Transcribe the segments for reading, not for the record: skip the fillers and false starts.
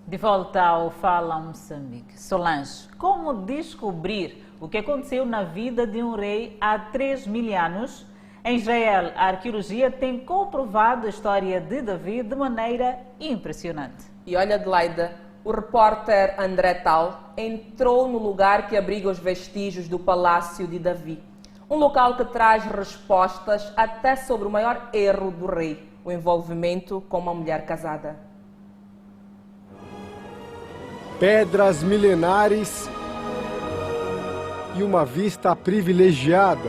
De volta ao Fala Moçambique. Solange, como descobrir o que aconteceu na vida de um rei há 3.000 anos? Em Israel, a arqueologia tem comprovado a história de Davi de maneira impressionante. E olha, Adelaida, o repórter André Tal entrou no lugar que abriga os vestígios do Palácio de Davi. Um local que traz respostas até sobre o maior erro do rei, o envolvimento com uma mulher casada. Pedras milenares e uma vista privilegiada.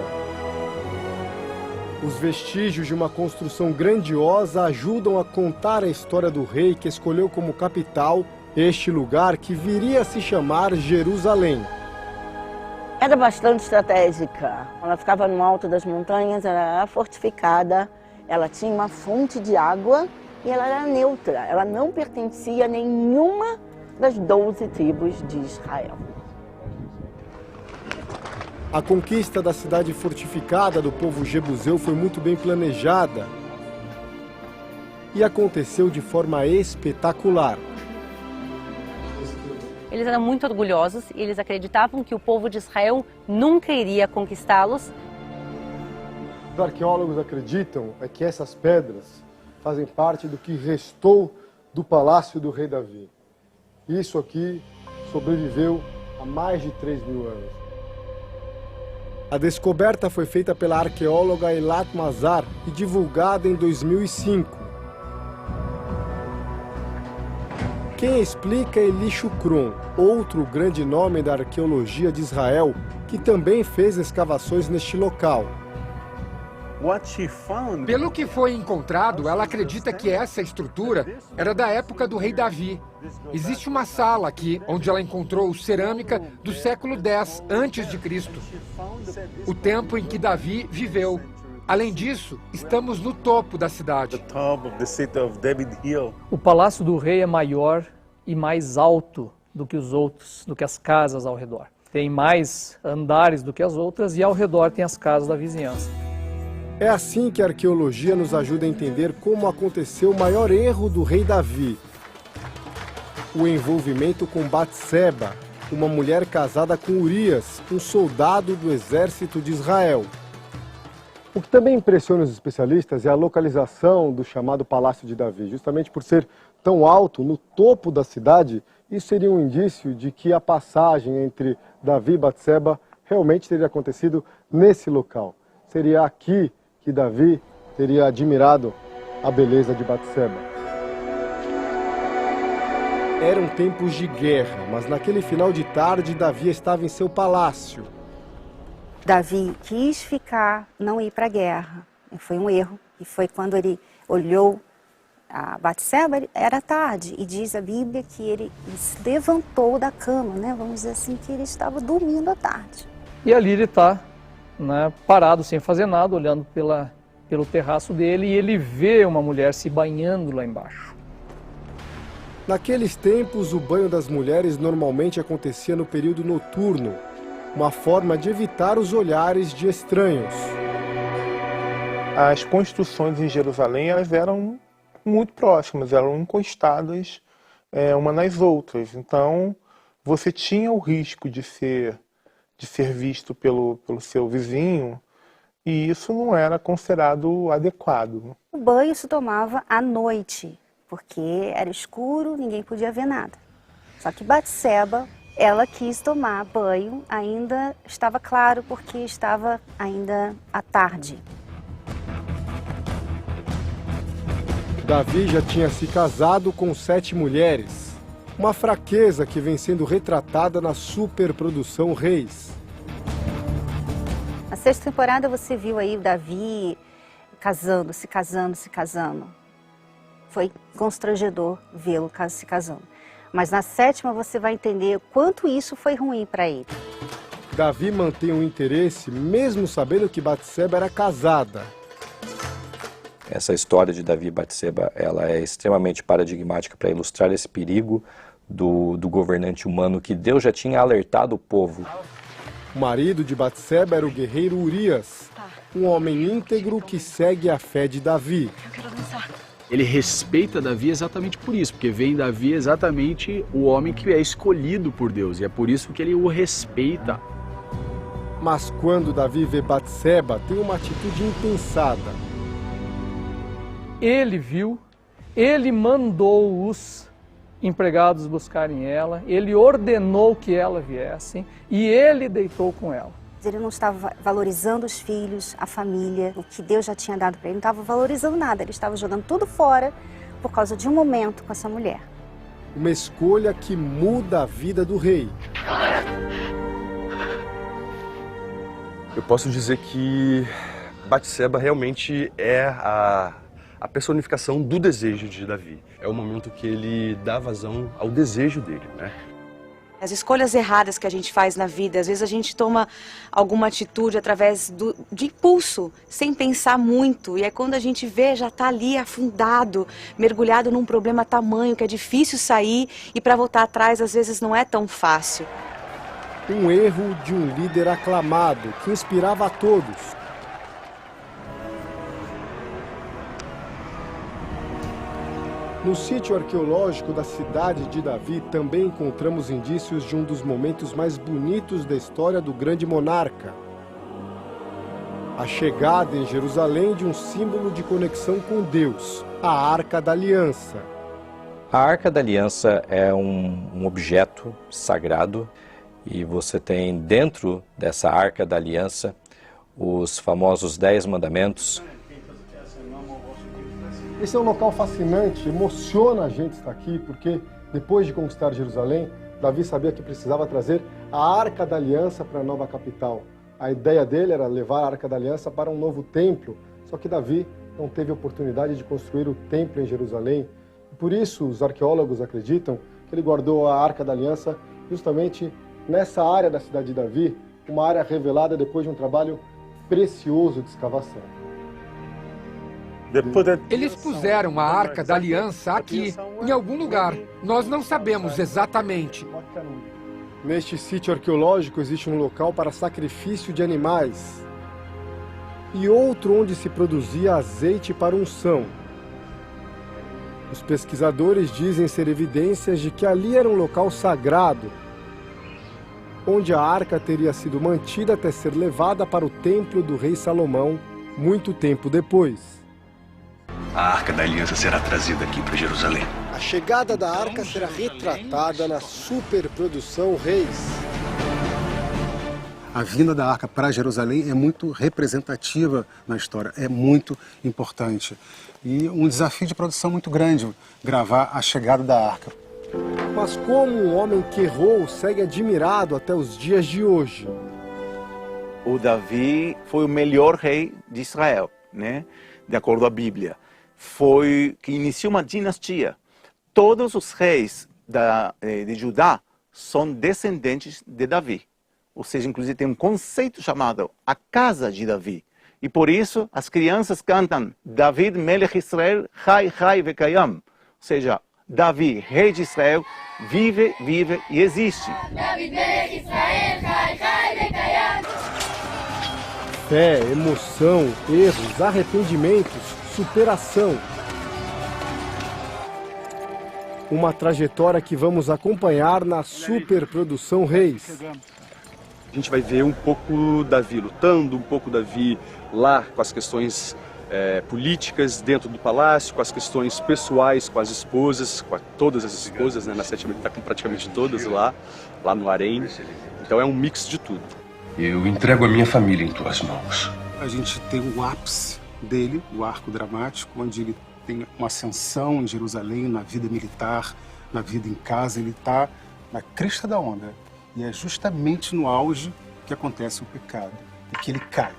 Os vestígios de uma construção grandiosa ajudam a contar a história do rei que escolheu como capital este lugar que viria a se chamar Jerusalém. Era bastante estratégica. Ela ficava no alto das montanhas, ela era fortificada, ela tinha uma fonte de água e ela era neutra. Ela não pertencia a nenhuma das 12 tribos de Israel. A conquista da cidade fortificada do povo jebuseu foi muito bem planejada e aconteceu de forma espetacular. Eles eram muito orgulhosos e eles acreditavam que o povo de Israel nunca iria conquistá-los. Os arqueólogos acreditam que essas pedras fazem parte do que restou do palácio do rei Davi. Isso aqui sobreviveu há mais de 3.000 anos. A descoberta foi feita pela arqueóloga Eilat Mazar e divulgada em 2005. Quem explica é Eli Shukron, outro grande nome da arqueologia de Israel, que também fez escavações neste local. Pelo que foi encontrado, ela acredita que essa estrutura era da época do rei Davi. Existe uma sala aqui onde ela encontrou cerâmica do século X a.C., o tempo em que Davi viveu. Além disso, estamos no topo da cidade. O palácio do rei é maior e mais alto do que os outros, do que as casas ao redor. Tem mais andares do que as outras e ao redor tem as casas da vizinhança. É assim que a arqueologia nos ajuda a entender como aconteceu o maior erro do rei Davi. O envolvimento com Batseba, uma mulher casada com Urias, um soldado do exército de Israel. O que também impressiona os especialistas é a localização do chamado Palácio de Davi. Justamente por ser tão alto, no topo da cidade, isso seria um indício de que a passagem entre Davi e Batseba realmente teria acontecido nesse local. Seria aqui que Davi teria admirado a beleza de Batseba. Eram tempos de guerra, mas naquele final de tarde Davi estava em seu palácio. Davi quis ficar, não ir para a guerra. Foi um erro. E foi quando ele olhou a Batseba, era tarde. E diz a Bíblia que ele se levantou da cama, né? Vamos dizer assim, que ele estava dormindo à tarde. E ali ele está, né, parado, sem fazer nada, olhando pelo terraço dele, e ele vê uma mulher se banhando lá embaixo. Naqueles tempos, o banho das mulheres normalmente acontecia no período noturno, uma forma de evitar os olhares de estranhos. As construções em Jerusalém elas eram muito próximas, eram encostadas uma nas outras. Então, você tinha o risco de ser visto pelo seu vizinho, e isso não era considerado adequado. O banho se tomava à noite, porque era escuro, ninguém podia ver nada. Só que Batseba, ela quis tomar banho, ainda estava claro, porque estava ainda à tarde. Davi já tinha se casado com 7 mulheres, uma fraqueza que vem sendo retratada na superprodução Reis. Na 6ª temporada você viu aí o Davi se casando. Foi constrangedor vê-lo se casando. Mas na 7ª você vai entender o quanto isso foi ruim para ele. Davi mantém um interesse mesmo sabendo que Batseba era casada. Essa história de Davi e Batseba, ela é extremamente paradigmática para ilustrar esse perigo do governante humano que Deus já tinha alertado o povo. O marido de Batseba era o guerreiro Urias, um homem íntegro que segue a fé de Davi. Eu quero dançar. Ele respeita Davi exatamente por isso, porque vê em Davi exatamente o homem que é escolhido por Deus, e é por isso que ele o respeita. Mas quando Davi vê Batseba, tem uma atitude impensada. Ele viu, ele mandou os empregados buscarem ela, ele ordenou que ela viesse e ele deitou com ela. Ele não estava valorizando os filhos, a família, o que Deus já tinha dado para ele, não estava valorizando nada, ele estava jogando tudo fora por causa de um momento com essa mulher. Uma escolha que muda a vida do rei. Eu posso dizer que Batseba realmente é a personificação do desejo de Davi. É o momento que ele dá vazão ao desejo dele, né? As escolhas erradas que a gente faz na vida, às vezes a gente toma alguma atitude através de impulso, sem pensar muito. E é quando a gente vê, já está ali afundado, mergulhado num problema tamanho que é difícil sair e para voltar atrás às vezes não é tão fácil. Um erro de um líder aclamado que inspirava a todos. No sítio arqueológico da cidade de Davi também encontramos indícios de um dos momentos mais bonitos da história do grande monarca. A chegada em Jerusalém de um símbolo de conexão com Deus, a Arca da Aliança. A Arca da Aliança é um objeto sagrado e você tem dentro dessa Arca da Aliança os famosos 10 mandamentos. Esse é um local fascinante, emociona a gente estar aqui, porque depois de conquistar Jerusalém, Davi sabia que precisava trazer a Arca da Aliança para a nova capital. A ideia dele era levar a Arca da Aliança para um novo templo, só que Davi não teve oportunidade de construir o templo em Jerusalém. E por isso, os arqueólogos acreditam que ele guardou a Arca da Aliança justamente nessa área da cidade de Davi, uma área revelada depois de um trabalho precioso de escavação. Eles puseram a Arca da Aliança aqui, em algum lugar. Nós não sabemos exatamente. Neste sítio arqueológico existe um local para sacrifício de animais e outro onde se produzia azeite para unção. Os pesquisadores dizem ser evidências de que ali era um local sagrado, onde a arca teria sido mantida até ser levada para o templo do rei Salomão muito tempo depois. A Arca da Aliança será trazida aqui para Jerusalém. A chegada da arca será retratada na superprodução Reis. A vinda da arca para Jerusalém é muito representativa na história, é muito importante. E um desafio de produção muito grande, gravar a chegada da arca. Mas como um homem que errou segue admirado até os dias de hoje? O Davi foi o melhor rei de Israel, né? De acordo à Bíblia. Foi que iniciou uma dinastia. Todos os reis de Judá são descendentes de Davi. Ou seja, inclusive tem um conceito chamado a casa de Davi. E por isso as crianças cantam David Melech Israel, Chai Chai Vekayam. Ou seja, Davi, rei de Israel, vive, vive e existe. David Melech Israel, Chai Chai Vekayam. Fé, emoção, erros, arrependimentos, superação. Uma trajetória que vamos acompanhar na superprodução Reis. A gente vai ver um pouco Davi lutando, um pouco Davi lá com as questões políticas dentro do palácio, com as questões pessoais, com as esposas, com todas as esposas, né? Na sétima ele está com praticamente todas lá no harém. Então é um mix de tudo. Eu entrego a minha família em tuas mãos. A gente tem o ápice dele, o arco dramático, onde ele tem uma ascensão em Jerusalém, na vida militar, na vida em casa. Ele está na crista da onda. E é justamente no auge que acontece o pecado, e que ele cai.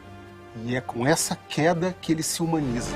E é com essa queda que ele se humaniza.